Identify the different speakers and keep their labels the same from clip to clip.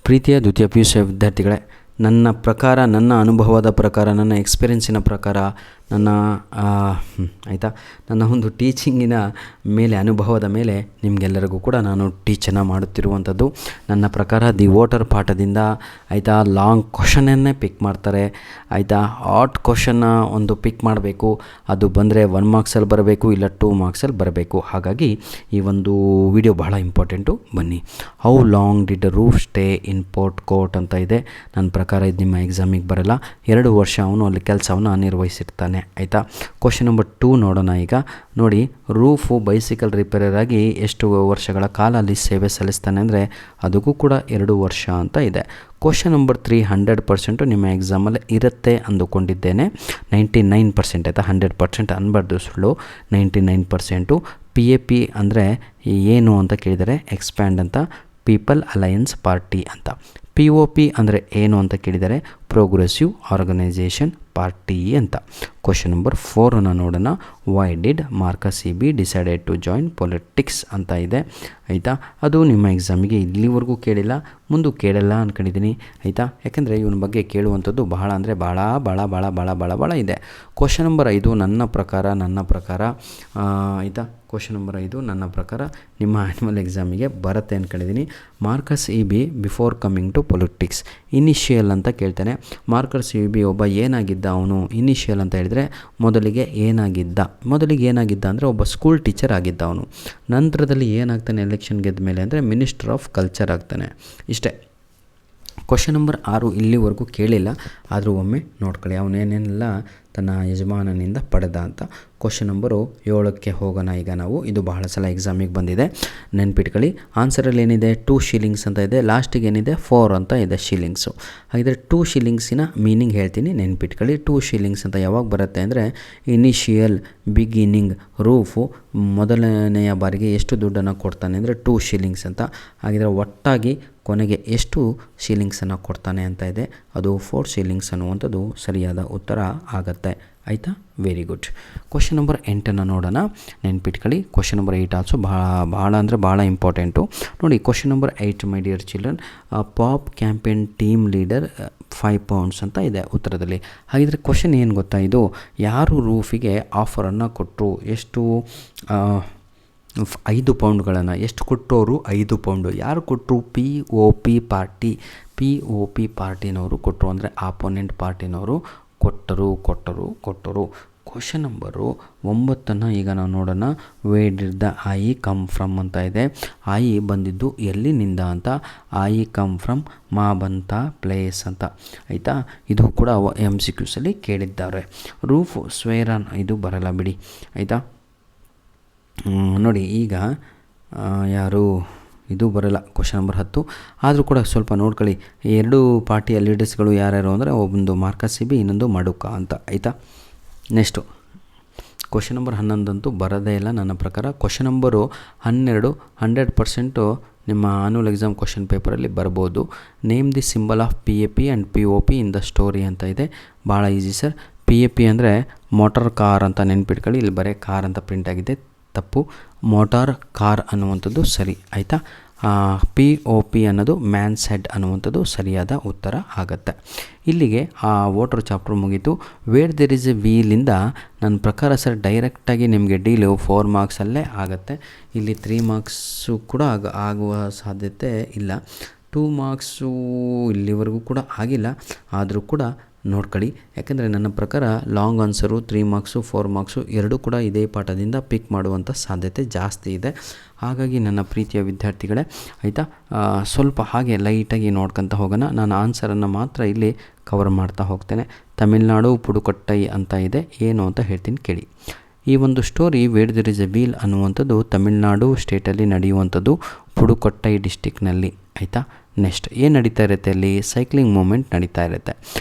Speaker 1: ಪ್ರೀತಿಯ ದ್ವಿತೀಯ P U C ವಿದ್ಯಾರ್ಥಿಗಳೇ, ನನ್ನ ಪ್ರಕಾರ, ನನ್ನ ಅನುಭವದ ಪ್ರಕಾರ, ನನ್ನ ಎಕ್ಸ್ಪೀರಿಯೆನ್ಸಿನ ಪ್ರಕಾರ, ಆಯಿತಾ, ನನ್ನ ಒಂದು ಟೀಚಿಂಗಿನ ಮೇಲೆ, ಅನುಭವದ ಮೇಲೆ ನಿಮಗೆಲ್ಲರಿಗೂ ಕೂಡ ನಾನು ಟೀಚನ್ನು ಮಾಡುತ್ತಿರುವಂಥದ್ದು. ನನ್ನ ಪ್ರಕಾರ ದಿ ವೋಟರ್ ಪಾಠದಿಂದ ಆಯಿತಾ ಲಾಂಗ್ ಕ್ವಶನನ್ನೇ ಪಿಕ್ ಮಾಡ್ತಾರೆ. ಆಯಿತಾ, ಹಾಟ್ ಕ್ವಶನ್ನ ಒಂದು ಪಿಕ್ ಮಾಡಬೇಕು. ಅದು ಬಂದರೆ 1 ಮಾರ್ಕ್ಸಲ್ಲಿ ಬರಬೇಕು, ಇಲ್ಲ 2 ಮಾರ್ಕ್ಸಲ್ಲಿ ಬರಬೇಕು. ಹಾಗಾಗಿ ಈ ಒಂದು ವಿಡಿಯೋ ಬಹಳ ಇಂಪಾರ್ಟೆಂಟು. ಬನ್ನಿ. How long did roof stay in port court ಅಂತ ಇದೆ. ನನ್ನ ಪ್ರಕಾರ ಇದು ನಿಮ್ಮ ಎಕ್ಸಾಮಿಗೆ ಬರೋಲ್ಲ. 2 ವರ್ಷ ಅವನು ಅಲ್ಲಿ ಕೆಲಸವನ್ನು ನಿರ್ವಹಿಸಿರ್ತಾನೆ. ಆಯಿತಾ, ಕ್ವಶನ್ ನಂಬರ್ 2 ನೋಡೋಣ. ಈಗ ನೋಡಿ, ರೂಫು ಬೈಸಿಕಲ್ ರಿಪೇರರ್ ಆಗಿ ಎಷ್ಟು ವರ್ಷಗಳ ಕಾಲ ಅಲ್ಲಿ ಸೇವೆ ಸಲ್ಲಿಸ್ತಾನೆ ಅಂದರೆ ಅದಕ್ಕೂ ಕೂಡ 2 ವರ್ಷ ಅಂತ ಇದೆ. ಕ್ವಶನ್ ನಂಬರ್ 3 100% ನಿಮ್ಮ ಎಕ್ಸಾಮಲ್ಲಿ ಇರುತ್ತೆ ಅಂದುಕೊಂಡಿದ್ದೇನೆ. 99% ಆಯಿತಾ, 100% ಅನ್ಬಾರ್ದು, ಸುಳ್ಳು. 99%. PAP ಅಂದರೆ ಏನು ಅಂತ ಕೇಳಿದರೆ ಎಕ್ಸ್ಪ್ಯಾಂಡ್ ಅಂತ, ಪೀಪಲ್ ಅಲಯನ್ಸ್ ಪಾರ್ಟಿ ಅಂತ. POP ಅಂದರೆ ಏನು ಅಂತ ಕೇಳಿದರೆ ಪ್ರೋಗ್ರೆಸಿವ್ ಆರ್ಗನೈಸೇಷನ್ ಪಾರ್ಟಿ ಅಂತ. ಕ್ವಶನ್ ನಂಬರ್ 4 ನೋಡೋಣ. Why did Marcus Ebi decided to join politics ಅಂತ ಇದೆ. ಆಯಿತಾ, ಅದು ನಿಮ್ಮ ಎಕ್ಸಾಮಿಗೆ ಇಲ್ಲಿವರೆಗೂ ಕೇಳಿಲ್ಲ, ಮುಂದೆ ಕೇಳಲ್ಲ ಅಂದ್ಕೊಂಡಿದ್ದೀನಿ. ಆಯಿತಾ, ಯಾಕೆಂದರೆ ಇವನ ಬಗ್ಗೆ ಕೇಳುವಂಥದ್ದು ಬಹಳ ಅಂದರೆ ಭಾಳ ಇದೆ. ಕ್ವಶನ್ ನಂಬರ್ 5 ನನ್ನ ಪ್ರಕಾರ ಆಯಿತಾ, ಕ್ವಶನ್ ನಂಬರ್ 5 ನನ್ನ ಪ್ರಕಾರ ನಿಮ್ಮ ಆ್ಯನ್ಯುವಲ್ ಎಕ್ಸಾಮಿಗೆ ಬರುತ್ತೆ ಅಂದ್ಕೊಂಡಿದ್ದೀನಿ. Marcus Ebi before coming to politics initial ಅಂತ ಕೇಳ್ತಾನೆ. ಮಾರ್ಕಸ್ ಇಬಿ ಒಬ್ಬ ಏನಾಗಿದ್ದ ಅವನು? ಇನಿಷಿಯಲ್ ಅಂತ ಹೇಳಿದರೆ ಮೊದಲಿಗೆ ಏನಾಗಿದ್ದ ಅಂದರೆ ಒಬ್ಬ ಸ್ಕೂಲ್ ಟೀಚರ್ ಆಗಿದ್ದ ಅವನು. ನಂತರದಲ್ಲಿ ಏನಾಗ್ತಾನೆ ಎಲೆಕ್ಷನ್ ಗೆದ್ದ ಮೇಲೆ ಅಂದರೆ ಮಿನಿಸ್ಟರ್ ಆಫ್ ಕಲ್ಚರ್ ಆಗ್ತಾನೆ. ಇಷ್ಟೇ. ಕ್ವಶನ್ ನಂಬರ್ 6 ಇಲ್ಲಿವರೆಗೂ ಕೇಳಿಲ್ಲ, ಆದರೂ ಒಮ್ಮೆ ನೋಡ್ಕೊಳ್ಳಿ ಅವನೇನೆಲ್ಲ ತನ್ನ ಯಜಮಾನನಿಂದ ಪಡೆದ ಅಂತ. ಕ್ವಶನ್ ನಂಬರು 7ಕ್ಕೆ ಹೋಗೋಣ ಈಗ ನಾವು. ಇದು ಬಹಳ ಸಲ ಎಕ್ಸಾಮಿಗೆ ಬಂದಿದೆ, ನೆನ್ಪಿಟ್ಕೊಳ್ಳಿ. ಆನ್ಸರಲ್ಲಿ ಏನಿದೆ 2 ಶಿಲ್ಲಿಂಗ್ಸ್ ಅಂತ ಇದೆ, ಲಾಸ್ಟಿಗೆ ಏನಿದೆ 4 ಅಂತ ಇದೆ ಶಿಲ್ಲಿಂಗ್ಸು. ಹಾಗಿದ್ರೆ 2 ಶಿಲ್ಲಿಂಗ್ಸಿನ ಮೀನಿಂಗ್ ಹೇಳ್ತೀನಿ, ನೆನ್ಪಿಟ್ಕೊಳ್ಳಿ. 2 ಶಿಲ್ಲಿಂಗ್ಸ್ ಅಂತ ಯಾವಾಗ ಬರುತ್ತೆ ಅಂದರೆ ಇನಿಷಿಯಲ್, ಬಿಗಿನಿಂಗ್. ರೂಫು ಮೊದಲನೆಯ ಬಾರಿಗೆ ಎಷ್ಟು ದುಡ್ಡನ್ನು ಕೊಡ್ತಾನೆ ಅಂದರೆ 2 ಶಿಲ್ಲಿಂಗ್ಸ್ ಅಂತ. ಹಾಗಿದ್ರೆ ಒಟ್ಟಾಗಿ ಕೊನೆಗೆ ಎಷ್ಟು ಶಿಲ್ಲಿಂಗ್ಸನ್ನು ಕೊಡ್ತಾನೆ ಅಂತ ಇದೆ, ಅದು 4 ಶಿಲ್ಲಿಂಗ್ಸ್ ಅನ್ನುವಂಥದ್ದು ಸರಿಯಾದ ಉತ್ತರ ಆಗತ್ತೆ. ಆಯಿತಾ, ವೆರಿ ಗುಡ್. ಕ್ವಶನ್ ನಂಬರ್ 8 ನೋಡೋಣ, ನೆನ್ಪಿಟ್ಕೊಳ್ಳಿ. ಕ್ವಶನ್ ನಂಬರ್ 8 ಆಲ್ಸೋ ಭಾಳ ಇಂಪಾರ್ಟೆಂಟು. ನೋಡಿ, question number 8 my dear children, pop campaign team leader 5 pounds ಅಂತ ಇದೆ ಉತ್ತರದಲ್ಲಿ. ಹಾಗಿದ್ರೆ ಕ್ವಶನ್ ಏನು ಗೊತ್ತಾ, ಇದು ಯಾರು ರೂಫಿಗೆ ಆಫರನ್ನು ಕೊಟ್ಟರು? ಎಷ್ಟು? 5 ಪೌಂಡ್ಗಳನ್ನು. ಎಷ್ಟು ಕೊಟ್ಟವರು? 5 ಪೌಂಡು. ಯಾರು ಕೊಟ್ಟರು? POP party. POP ಪಾರ್ಟಿನವರು ಕೊಟ್ಟರು, ಅಂದರೆ ಆಪೋನೆಂಟ್ ಪಾರ್ಟಿನವರು ಕೊಟ್ಟರು. ಕ್ವಶನ್ ನಂಬರು 9 ಈಗ ನಾವು ನೋಡೋಣ. Where did the I come from ಅಂತ ಇದೆ. ಐ ಬಂದಿದ್ದು ಎಲ್ಲಿನಿಂದ ಅಂತ. ಐ ಕಮ್ ಫ್ರಮ್ ಮಾಬಂತ ಪ್ಲೇಸ್ ಅಂತ. ಆಯಿತಾ, ಇದು ಕೂಡ MCQಸಲ್ಲಿ ಕೇಳಿದ್ದಾರೆ. ರೂಫ್ ಸ್ವೇರನ್, ಇದು ಬರಲ್ಲ ಬಿಡಿ. ಆಯಿತಾ, ನೋಡಿ ಈಗ ಯಾರು ಇದು ಬರೋಲ್ಲ. ಕ್ವಶನ್ ನಂಬರ್ 10 ಆದರೂ ಕೂಡ ಸ್ವಲ್ಪ ನೋಡ್ಕೊಳ್ಳಿ. 2 ಪಾರ್ಟಿಯ ಲೀಡರ್ಸ್ಗಳು ಯಾರ್ಯಾರು ಅಂದರೆ ಒಂದು ಮಾರ್ಕಸ್ ಇಬಿ, ಇನ್ನೊಂದು ಮಡುಕ ಅಂತ. ಆಯಿತಾ, ನೆಕ್ಸ್ಟು ಕ್ವಶನ್ ನಂಬರ್ 11 ಅಂತೂ ಬರೋದೇ ಇಲ್ಲ ನನ್ನ ಪ್ರಕಾರ. ಕ್ವಶನ್ ನಂಬರು 12 100% ನಿಮ್ಮ ಆನ್ಯುವಲ್ ಎಕ್ಸಾಮ್ ಕ್ವಶನ್ ಪೇಪರಲ್ಲಿ ಬರ್ಬೋದು. Name the symbol of PAP and POP in the story ಅಂತ ಇದೆ. ಭಾಳ ಈಸಿ ಸರ್. PAP ಅಂದರೆ ಮೋಟಾರ್ ಕಾರ್ ಅಂತ ನೆನ್ಪಿಟ್ಕೊಳ್ಳಿ. ಇಲ್ಲಿ ಬರೀ ಕಾರ್ ಅಂತ ಪ್ರಿಂಟ್ ಆಗಿದೆ, ತಪ್ಪು. ಮೋಟಾರ್ ಕಾರ್ ಅನ್ನುವಂಥದ್ದು ಸರಿ. ಆಯಿತಾ, POP ಅನ್ನೋದು ಮ್ಯಾನ್ಸ್ ಹೆಡ್ ಅನ್ನುವಂಥದ್ದು ಸರಿಯಾದ ಉತ್ತರ ಆಗುತ್ತೆ. ಇಲ್ಲಿಗೆ ಆ ವೋಟರ್ ಚಾಪ್ಟರ್ ಮುಗೀತು. ವೇರ್ ದೇರ್ ಇಸ್ ಎ ವೀಲಿಂದ ನನ್ನ ಪ್ರಕಾರ ಸರ್ ಡೈರೆಕ್ಟಾಗಿ ನಿಮಗೆ ಡೀಲು 4 ಮಾರ್ಕ್ಸಲ್ಲೇ ಆಗುತ್ತೆ. ಇಲ್ಲಿ 3 ಮಾರ್ಕ್ಸು ಕೂಡ ಆಗುವ ಸಾಧ್ಯತೆ ಇಲ್ಲ. 2 ಮಾರ್ಕ್ಸು ಇಲ್ಲಿವರೆಗೂ ಕೂಡ ಆಗಿಲ್ಲ, ಆದರೂ ಕೂಡ ನೋಡ್ಕೊಳ್ಳಿ. ಯಾಕೆಂದರೆ ನನ್ನ ಪ್ರಕಾರ ಲಾಂಗ್ ಆನ್ಸರು 3 ಮಾರ್ಕ್ಸು 4 ಮಾರ್ಕ್ಸು ಎರಡೂ ಕೂಡ ಇದೇ ಪಾಠದಿಂದ ಪಿಕ್ ಮಾಡುವಂಥ ಸಾಧ್ಯತೆ ಜಾಸ್ತಿ ಇದೆ. ಹಾಗಾಗಿ ನನ್ನ ಪ್ರೀತಿಯ ವಿದ್ಯಾರ್ಥಿಗಳೇ, ಆಯಿತಾ, ಸ್ವಲ್ಪ ಹಾಗೆ ಲೈಟಾಗಿ ನೋಡ್ಕೊತ ಹೋಗೋಣ. ನಾನು ಆನ್ಸರನ್ನು ಮಾತ್ರ ಇಲ್ಲಿ ಕವರ್ ಮಾಡ್ತಾ ಹೋಗ್ತೇನೆ. ತಮಿಳ್ನಾಡು ಪುಡುಕೊಟ್ಟೈ ಅಂತ ಇದೆ, ಏನು ಅಂತ ಹೇಳ್ತೀನಿ ಕೇಳಿ. ಈ ಒಂದು story where there is a wheel ಅನ್ನುವಂಥದ್ದು ತಮಿಳ್ನಾಡು ಸ್ಟೇಟಲ್ಲಿ ನಡೆಯುವಂಥದ್ದು, ಪುಡುಕೊಟ್ಟೈ ಡಿಸ್ಟಿಕ್ನಲ್ಲಿ. ಆಯಿತಾ, ನೆಕ್ಸ್ಟ್ ಏನು ನಡೀತಾ ಇರುತ್ತೆ ಅಲ್ಲಿ? ಸೈಕ್ಲಿಂಗ್ ಮೂಮೆಂಟ್ ನಡೀತಾ ಇರುತ್ತೆ.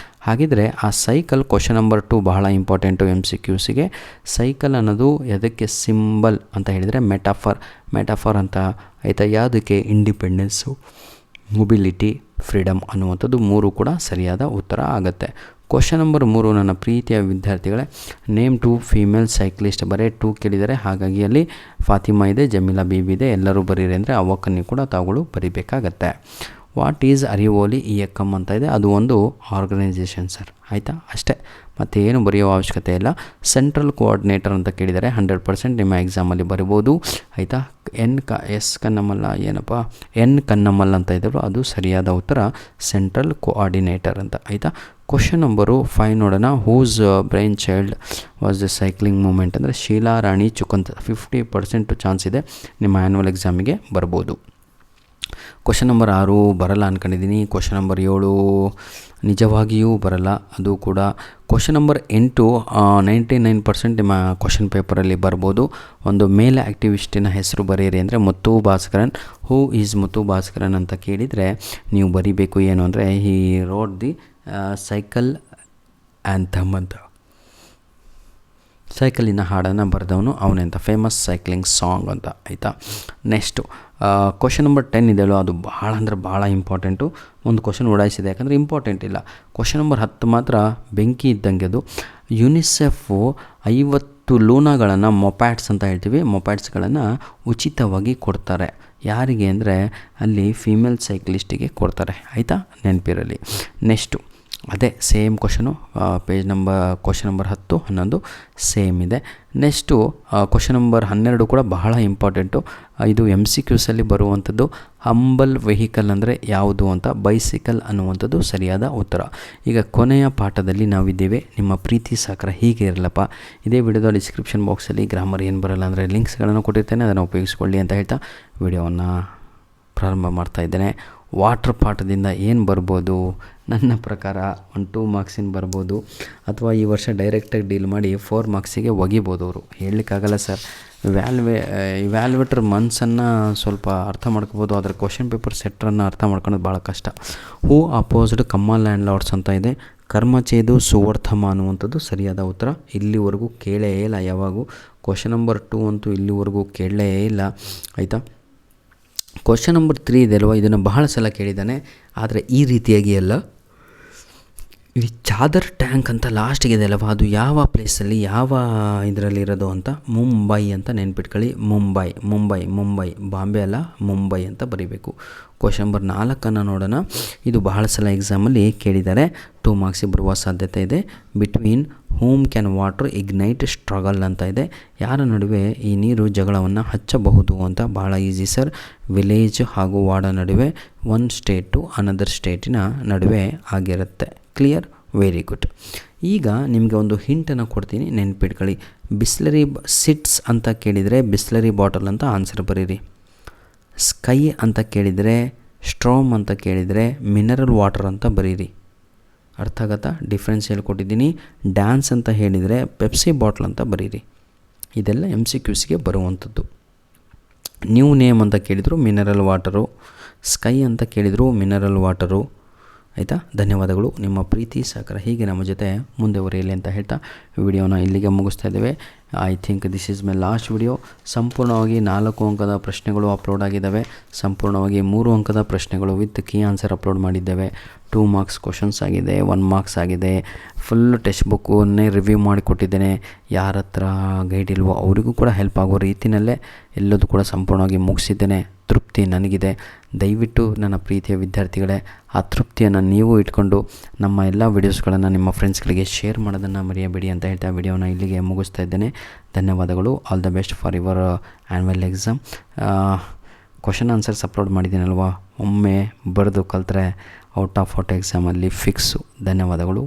Speaker 1: ಹಾಗಿದ್ರೆ ಆ ಸೈಕಲ್, ಕ್ವಶನ್ ನಂಬರ್ 2 ಬಹಳ ಇಂಪಾರ್ಟೆಂಟು MCQಸಿಗೆ. ಸೈಕಲ್ ಅನ್ನೋದು ಎದಕ್ಕೆ ಸಿಂಬಲ್ ಅಂತ ಹೇಳಿದರೆ ಮೆಟಾಫರ್ ಅಂತ. ಆಯಿತಾ, ಯಾವುದಕ್ಕೆ? ಇಂಡಿಪೆಂಡೆನ್ಸು, ಮೊಬಿಲಿಟಿ, ಫ್ರೀಡಮ್ ಅನ್ನುವಂಥದ್ದು 3 ಕೂಡ ಸರಿಯಾದ ಉತ್ತರ ಆಗುತ್ತೆ. ಕ್ವಶನ್ ನಂಬರ್ 3 ನನ್ನ ಪ್ರೀತಿಯ ವಿದ್ಯಾರ್ಥಿಗಳೇ, ನೇಮ್ 2 ಫೀಮೇಲ್ ಸೈಕ್ಲಿಸ್ಟ್. ಬರೀ 2 ಕೇಳಿದರೆ, ಹಾಗಾಗಿ ಅಲ್ಲಿ ಫಾತಿಮಾ ಇದೆ, ಜಮೀಲಾ ಬೀಬಿ ಇದೆ. ಎಲ್ಲರೂ ಬರೀರಿ ಅಂದರೆ ಅವಕ್ಕನ್ನು ಕೂಡ ತಾವುಗಳು ಬರೀಬೇಕಾಗತ್ತೆ. ವಾಟ್ ಈಸ್ ಅರಿವೋಲಿ ಇಯಕ್ಕಮ್ ಅಂತ ಇದೆ, ಅದು ಒಂದು ಆರ್ಗನೈಸೇಷನ್ ಸರ್. ಆಯಿತಾ, ಅಷ್ಟೇ, ಮತ್ತೇನು ಬರೆಯೋ ಅವಶ್ಯಕತೆ ಇಲ್ಲ. ಸೆಂಟ್ರಲ್ ಕೋಆರ್ಡಿನೇಟರ್ ಅಂತ ಕೇಳಿದರೆ 100% ನಿಮ್ಮ ಎಕ್ಸಾಮಲ್ಲಿ ಬರ್ಬೋದು. ಆಯಿತಾ, ಎಸ್ ಕನ್ನಮಲ್ಲ ಏನಪ್ಪ ಎನ್ ಕನ್ನಮಲ್ಲ ಅಂತ ಇದ್ದರು, ಅದು ಸರಿಯಾದ ಉತ್ತರ ಸೆಂಟ್ರಲ್ ಕೋಆರ್ಡಿನೇಟರ್ ಅಂತ. ಆಯಿತಾ, ಕ್ವಶನ್ ನಂಬರು 5 ನೋಡೋಣ. Whose brain child was the cycling movement ಅಂದರೆ ಶೀಲಾ ರಾಣಿ ಚುಕಂತ್. 50% ಚಾನ್ಸ್ ಇದೆ ನಿಮ್ಮ ಆ್ಯನ್ಯುವಲ್ ಎಕ್ಸಾಮಿಗೆ ಬರ್ಬೋದು. ಕ್ವಶನ್ ನಂಬರ್ 6 ಬರಲ್ಲ ಅಂದ್ಕೊಂಡಿದ್ದೀನಿ. ಕ್ವಶನ್ ನಂಬರ್ 7 ನಿಜವಾಗಿಯೂ ಬರಲ್ಲ, ಅದು ಕೂಡ. ಕ್ವಶನ್ ನಂಬರ್ 8 99% ನಿಮ್ಮ ಕ್ವಶನ್ ಪೇಪರಲ್ಲಿ ಬರ್ಬೋದು. ಒಂದು ಮೇಲ್ ಆ್ಯಕ್ಟಿವಿಸ್ಟಿನ ಹೆಸರು ಬರೀರಿ ಅಂದರೆ ಮುತ್ತು ಭಾಸ್ಕರನ್. ಹೂ ಈಸ್ ಮುತ್ತು ಭಾಸ್ಕರನ್ ಅಂತ ಕೇಳಿದರೆ ನೀವು ಬರೀಬೇಕು ಏನು ಅಂದರೆ ಹಿ ರೋಡ್ ದಿ ಸೈಕಲ್ ಆ್ಯಂಥಮ್ ಅಂತ, ಸೈಕಲಿನ ಹಾಡನ್ನು ಬರೆದವನು ಅವನೆಂತ, ಫೇಮಸ್ ಸೈಕ್ಲಿಂಗ್ ಸಾಂಗ್ ಅಂತ. ಆಯಿತಾ, ನೆಕ್ಸ್ಟು ಕ್ವಶನ್ ನಂಬರ್ 10 ಇದೆಯಲ್ಲೋ, ಅದು ಭಾಳ ಅಂದರೆ ಭಾಳ ಇಂಪಾರ್ಟೆಂಟು. ಒಂದು ಕ್ವಶನ್ ಉಡಾಯಿಸಿದೆ, ಯಾಕಂದರೆ ಇಂಪಾರ್ಟೆಂಟ್ ಇಲ್ಲ. ಕ್ವಶನ್ ನಂಬರ್ 10 ಮಾತ್ರ ಬೆಂಕಿ ಇದ್ದಂಗೆ. ಅದು ಯುನಿಸೆಫು 50 ಲೂನಾಗಳನ್ನು, ಮೊಪ್ಯಾಡ್ಸ್ ಅಂತ ಹೇಳ್ತೀವಿ, ಮೊಪ್ಯಾಡ್ಸ್ಗಳನ್ನು ಉಚಿತವಾಗಿ ಕೊಡ್ತಾರೆ. ಯಾರಿಗೆ ಅಂದರೆ ಅಲ್ಲಿ ಫೀಮೇಲ್ ಸೈಕ್ಲಿಸ್ಟಿಗೆ ಕೊಡ್ತಾರೆ. ಆಯಿತಾ, ನೆನಪಿರಲಿ. ನೆಕ್ಸ್ಟು ಅದೇ same question, question number 10, 11 same ಇದೆ. ನೆಕ್ಸ್ಟು ಕ್ವಶನ್ ನಂಬರ್ 12 ಕೂಡ ಬಹಳ ಇಂಪಾರ್ಟೆಂಟು. ಇದು MCQಸಲ್ಲಿ ಬರುವಂಥದ್ದು. ಹಂಬಲ್ ವೆಹಿಕಲ್ ಅಂದರೆ ಯಾವುದು ಅಂತ, ಬೈಸಿಕಲ್ ಅನ್ನುವಂಥದ್ದು ಸರಿಯಾದ ಉತ್ತರ. ಈಗ ಕೊನೆಯ ಪಾಠದಲ್ಲಿ ನಾವಿದ್ದೇವೆ. ನಿಮ್ಮ ಪ್ರೀತಿ ಸಹಕಾರ ಹೀಗೆ ಇರಲಪ್ಪ. ಇದೇ ವಿಡಿಯೋದ ಡಿಸ್ಕ್ರಿಪ್ಷನ್ ಬಾಕ್ಸಲ್ಲಿ ಗ್ರಾಮರ್ ಏನು ಬರೋಲ್ಲ ಅಂದರೆ ಲಿಂಕ್ಸ್ಗಳನ್ನು ಕೊಟ್ಟಿರ್ತೇನೆ, ಅದನ್ನು ಉಪಯೋಗಿಸ್ಕೊಳ್ಳಿ ಅಂತ ಹೇಳ್ತಾ ವಿಡಿಯೋವನ್ನು ಪ್ರಾರಂಭ ಮಾಡ್ತಾಯಿದ್ದೇನೆ. ವಾಟ್ರ್ ಪಾಠದಿಂದ ಏನು ಬರ್ಬೋದು? ನನ್ನ ಪ್ರಕಾರ 1-2 ಮಾರ್ಕ್ಸಿನ ಬರ್ಬೋದು, ಅಥವಾ ಈ ವರ್ಷ ಡೈರೆಕ್ಟಾಗಿ ಡೀಲ್ ಮಾಡಿ 4 ಮಾರ್ಕ್ಸಿಗೆ ಒಗಿಬೋದು ಅವರು. ಹೇಳಲಿಕ್ಕಾಗಲ್ಲ ಸರ್. ಇವ್ಯಾಲ್ಯುವೇಟರ್ ಮನ್ಸನ್ನು ಸ್ವಲ್ಪ ಅರ್ಥ ಮಾಡ್ಕೋಬೋದು, ಆದರೆ ಕ್ವಶನ್ ಪೇಪರ್ ಸೆಟ್ರನ್ನು ಅರ್ಥ ಮಾಡ್ಕೊಳೋದು ಭಾಳ ಕಷ್ಟ. ಹೂ ಅಪೋಸ್ಡ್ ಕಮ್ಮ ಲ್ಯಾಂಡ್ ಲಾರ್ಡ್ಸ್ ಅಂತ ಇದೆ. ಕರ್ಮಚೇದು ಸುವರ್ಥಮ ಅನ್ನುವಂಥದ್ದು ಸರಿಯಾದ ಉತ್ತರ. ಇಲ್ಲಿವರೆಗೂ ಕೇಳೇ ಇಲ್ಲ ಯಾವಾಗೂ. ಕ್ವಶನ್ ನಂಬರ್ 2 ಅಂತೂ ಇಲ್ಲಿವರೆಗೂ ಕೇಳಲೇ ಇಲ್ಲ. ಆಯಿತಾ, ಕ್ವಶನ್ ನಂಬರ್ 3 ಇದೆ ಅಲ್ವಾ, ಇದನ್ನು ಬಹಳ ಸಲ ಕೇಳಿದ್ದಾನೆ, ಆದರೆ ಈ ರೀತಿಯಾಗಿ ಅಲ್ಲ. ಈ ಚಾದರ್ ಟ್ಯಾಂಕ್ ಅಂತ ಲಾಸ್ಟಿಗೆ ಇದೆ ಅಲ್ವಾ, ಅದು ಯಾವ ಪ್ಲೇಸಲ್ಲಿ, ಯಾವ ಇದರಲ್ಲಿರೋದು ಅಂತ, ಮುಂಬೈ ಅಂತ ನೆನ್ಪಿಟ್ಕೊಳ್ಳಿ. ಮುಂಬೈ, ಬಾಂಬೆ ಅಲ್ಲ, ಮುಂಬೈ ಅಂತ ಬರೀಬೇಕು. ಕ್ವಶನ್ ನಂಬರ್ 4 ನೋಡೋಣ. ಇದು ಬಹಳ ಸಲ ಎಕ್ಸಾಮಲ್ಲಿ ಕೇಳಿದ್ದಾರೆ, 2 ಮಾರ್ಕ್ಸಿಗೆ ಬರುವ ಸಾಧ್ಯತೆ ಇದೆ. Between whom can water ignite struggle ಅಂತ ಇದೆ. ಯಾರ ನಡುವೆ ಈ ನೀರು ಜಗಳವನ್ನು ಹಚ್ಚಬಹುದು ಅಂತ, ಭಾಳ ಈಸಿ ಸರ್. ವಿಲೇಜ್ ಹಾಗೂ ವಾರ್ಡ್ ನಡುವೆ, ಒನ್ ಸ್ಟೇಟ್ ಟು ಅನದರ್ ಸ್ಟೇಟಿನ ನಡುವೆ ಆಗಿರುತ್ತೆ. Clear, very good. ಈಗ ನಿಮಗೆ ಒಂದು ಹಿಂಟನ್ನು ಕೊಡ್ತೀನಿ, ನೆನ್ಪಿಟ್ಕೊಳ್ಳಿ. ಬಿಸ್ಲರಿ ಸಿಟ್ಸ್ ಅಂತ ಕೇಳಿದರೆ ಬಿಸ್ಲರಿ ಬಾಟಲ್ ಅಂತ ಆನ್ಸರ್ ಬರೀರಿ. ಸ್ಕೈ ಅಂತ ಕೇಳಿದರೆ, ಸ್ಟ್ರಾಮ್ ಅಂತ ಕೇಳಿದರೆ ಮಿನರಲ್ ವಾಟರ್ ಅಂತ ಬರೀರಿ. ಅರ್ಥ ಆಗತ್ತಾ? ಡಿಫ್ರೆನ್ಸ್ ಹೇಳ್ಕೊಟ್ಟಿದ್ದೀನಿ. ಡ್ಯಾನ್ಸ್ ಅಂತ ಹೇಳಿದರೆ ಪೆಪ್ಸಿ ಬಾಟ್ಲ್ ಅಂತ ಬರೀರಿ. ಇದೆಲ್ಲ MCQಸಿಗೆ ಬರುವಂಥದ್ದು. ನ್ಯೂ ನೇಮ್ ಅಂತ ಕೇಳಿದರು ಮಿನರಲ್ ವಾಟರು, ಸ್ಕೈ ಅಂತ ಕೇಳಿದರು ಮಿನರಲ್ ವಾಟರು. ಆಯಿತಾ, ಧನ್ಯವಾದಗಳು. ನಿಮ್ಮ ಪ್ರೀತಿ ಸಹಕಾರ ಹೀಗೆ ನಮ್ಮ ಜೊತೆ ಮುಂದುವರಿಯಲಿ ಅಂತ ಹೇಳ್ತಾ ವಿಡಿಯೋನ ಇಲ್ಲಿಗೆ ಮುಗಿಸ್ತಾ ಇದ್ದೇವೆ. I think this is my last video. ಸಂಪೂರ್ಣವಾಗಿ 4 ಅಂಕದ ಪ್ರಶ್ನೆಗಳು ಅಪ್ಲೋಡ್ ಆಗಿದ್ದಾವೆ. ಸಂಪೂರ್ಣವಾಗಿ 3 ಅಂಕದ ಪ್ರಶ್ನೆಗಳು ವಿತ್ ಕೀ ಆನ್ಸರ್ ಅಪ್ಲೋಡ್ ಮಾಡಿದ್ದೇವೆ. 2 ಮಾರ್ಕ್ಸ್ ಕ್ವಶನ್ಸ್ ಆಗಿದೆ, 1 ಮಾರ್ಕ್ಸ್ ಆಗಿದೆ. ಫುಲ್ ಟೆಕ್ಸ್ಟ್ ಬುಕ್ಕನ್ನೇ ರಿವ್ಯೂ ಮಾಡಿಕೊಟ್ಟಿದ್ದೇನೆ. ಯಾರ ಹತ್ರ ಗೈಡ್ ಇಲ್ವೋ ಅವರಿಗೂ ಕೂಡ ಹೆಲ್ಪ್ ಆಗೋ ರೀತಿಯಲ್ಲೇ ಎಲ್ಲದೂ ಕೂಡ ಸಂಪೂರ್ಣವಾಗಿ ಮುಗಿಸಿದ್ದೇನೆ. ತೃಪ್ತಿ ನನಗಿದೆ. ದಯವಿಟ್ಟು ನನ್ನ ಪ್ರೀತಿಯ ವಿದ್ಯಾರ್ಥಿಗಳೇ, ಆ ತೃಪ್ತಿಯನ್ನು ನೀವು ಇಟ್ಕೊಂಡು ನಮ್ಮ ಎಲ್ಲ ವಿಡಿಯೋಸ್ಗಳನ್ನು ನಿಮ್ಮ ಫ್ರೆಂಡ್ಸ್ಗಳಿಗೆ ಶೇರ್ ಮಾಡೋದನ್ನು ಮರೆಯಬೇಡಿ ಅಂತ ಹೇಳ್ತಾ ವಿಡಿಯೋನ ಇಲ್ಲಿಗೆ ಮುಗಿಸ್ತಾ ಇದ್ದೇನೆ. ಧನ್ಯವಾದಗಳು. All the best for your annual exam. Question answers upload ಮಾಡಿದ್ದೀನಲ್ವ, ಒಮ್ಮೆ ಬರೆದು ಕಲ್ತ್ರೆ ಔಟ್ ಆಫ್ ಎಕ್ಸಾಮಲ್ಲಿ ಫಿಕ್ಸು. ಧನ್ಯವಾದಗಳು.